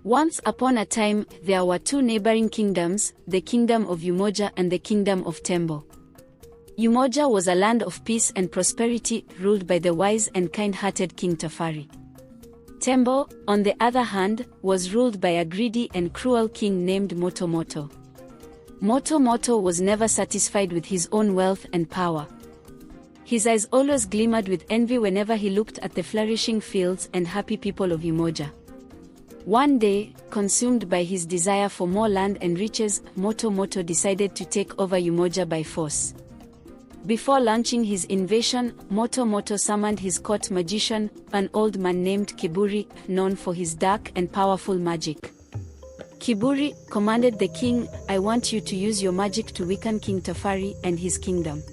Once upon a time, there were two neighboring kingdoms, the kingdom of Umoja and the kingdom of Tembo. Umoja was a land of peace and prosperity, ruled by the wise and kind-hearted King Tafari. Tembo, on the other hand, was ruled by a greedy and cruel king named Moto Moto. Moto Moto was never satisfied with his own wealth and power. His eyes always glimmered with envy whenever he looked at the flourishing fields and happy people of Umoja. One day, consumed by his desire for more land and riches, Moto Moto decided to take over Umoja by force. Before launching his invasion, Moto Moto summoned his court magician, an old man named Kiburi, known for his dark and powerful magic. Kiburi commanded the king, "I want you to use your magic to weaken King Tafari and his kingdom.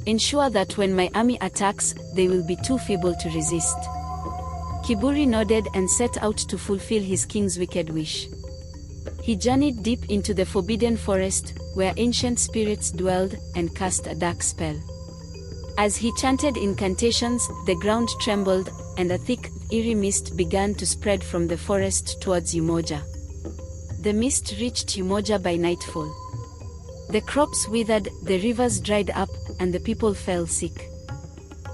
Ensure that when my army attacks, they will be too feeble to resist." Kiburi nodded and set out to fulfill his king's wicked wish. He journeyed deep into the forbidden forest, where ancient spirits dwelled, and cast a dark spell. As he chanted incantations, the ground trembled, and a thick, eerie mist began to spread from the forest towards Umoja. The mist reached Umoja by nightfall. The crops withered, the rivers dried up, and the people fell sick.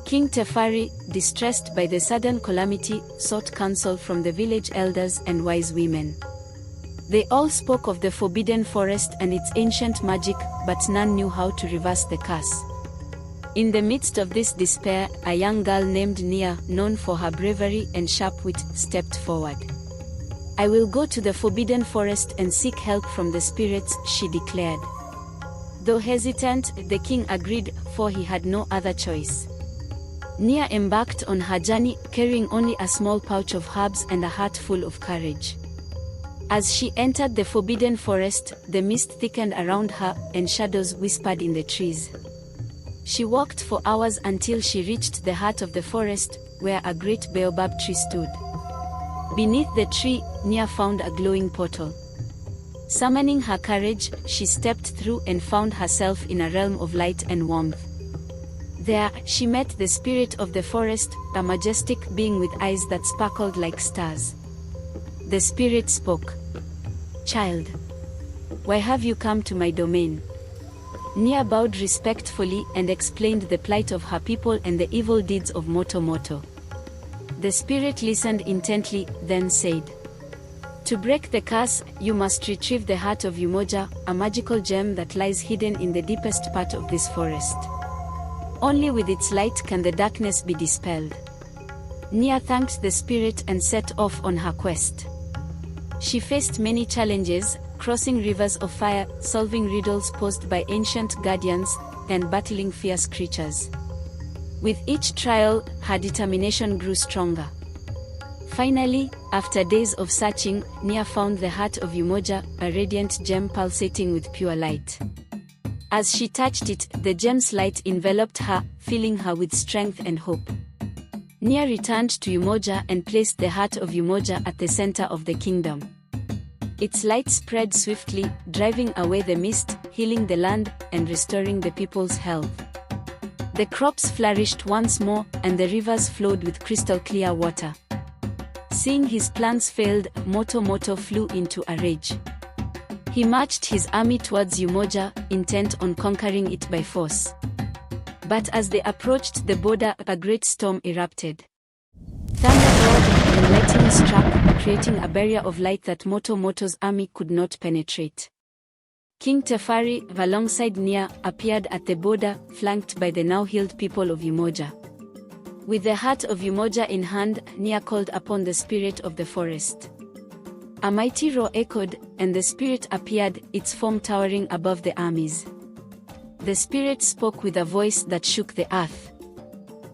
King Tefari, distressed by the sudden calamity, sought counsel from the village elders and wise women. They all spoke of the forbidden forest and its ancient magic, but none knew how to reverse the curse. In the midst of this despair, a young girl named Nia, known for her bravery and sharp wit, stepped forward. "I will go to the forbidden forest and seek help from the spirits," she declared. Though hesitant, the king agreed, for he had no other choice. Nia embarked on her journey, carrying only a small pouch of herbs and a heart full of courage. As she entered the forbidden forest, the mist thickened around her, and shadows whispered in the trees. She walked for hours until she reached the heart of the forest, where a great baobab tree stood. Beneath the tree, Nia found a glowing portal. Summoning her courage, she stepped through and found herself in a realm of light and warmth. There, she met the spirit of the forest, a majestic being with eyes that sparkled like stars. The spirit spoke. "Child, why have you come to my domain?" Nia bowed respectfully and explained the plight of her people and the evil deeds of Moto Moto. The spirit listened intently, then said, "To break the curse, you must retrieve the heart of Umoja, a magical gem that lies hidden in the deepest part of this forest. Only with its light can the darkness be dispelled." Nia thanked the spirit and set off on her quest. She faced many challenges, crossing rivers of fire, solving riddles posed by ancient guardians, and battling fierce creatures. With each trial, her determination grew stronger. Finally, after days of searching, Nia found the heart of Umoja, a radiant gem pulsating with pure light. As she touched it, the gem's light enveloped her, filling her with strength and hope. Nia returned to Umoja and placed the heart of Umoja at the center of the kingdom. Its light spread swiftly, driving away the mist, healing the land, and restoring the people's health. The crops flourished once more, and the rivers flowed with crystal-clear water. Seeing his plans failed, Moto Moto flew into a rage. He marched his army towards Umoja, intent on conquering it by force. But as they approached the border, a great storm erupted. Thunder roared and lightning struck, creating a barrier of light that Moto Moto's army could not penetrate. King Tefari, alongside Nia, appeared at the border, flanked by the now healed people of Umoja. With the heart of Umoja in hand, Nia called upon the spirit of the forest. A mighty roar echoed, and the spirit appeared, its form towering above the armies. The spirit spoke with a voice that shook the earth.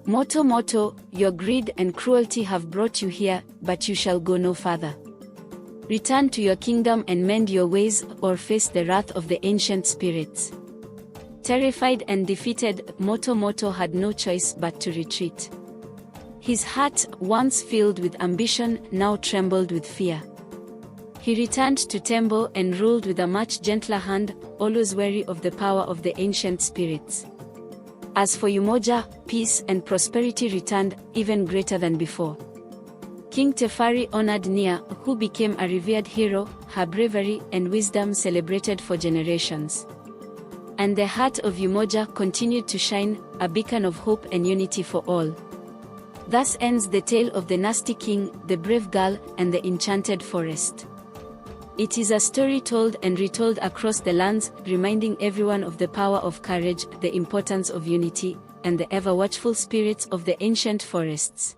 "Moto Moto, your greed and cruelty have brought you here, but you shall go no further. Return to your kingdom and mend your ways, or face the wrath of the ancient spirits." Terrified and defeated, Moto Moto had no choice but to retreat. His heart, once filled with ambition, now trembled with fear. He returned to Tembo and ruled with a much gentler hand, always wary of the power of the ancient spirits. As for Umoja, peace and prosperity returned, even greater than before. King Tefari honored Nia, who became a revered hero, her bravery and wisdom celebrated for generations. And the heart of Umoja continued to shine, a beacon of hope and unity for all. Thus ends the tale of the nasty king, the brave girl, and the enchanted forest. It is a story told and retold across the lands, reminding everyone of the power of courage, the importance of unity, and the ever-watchful spirits of the ancient forests.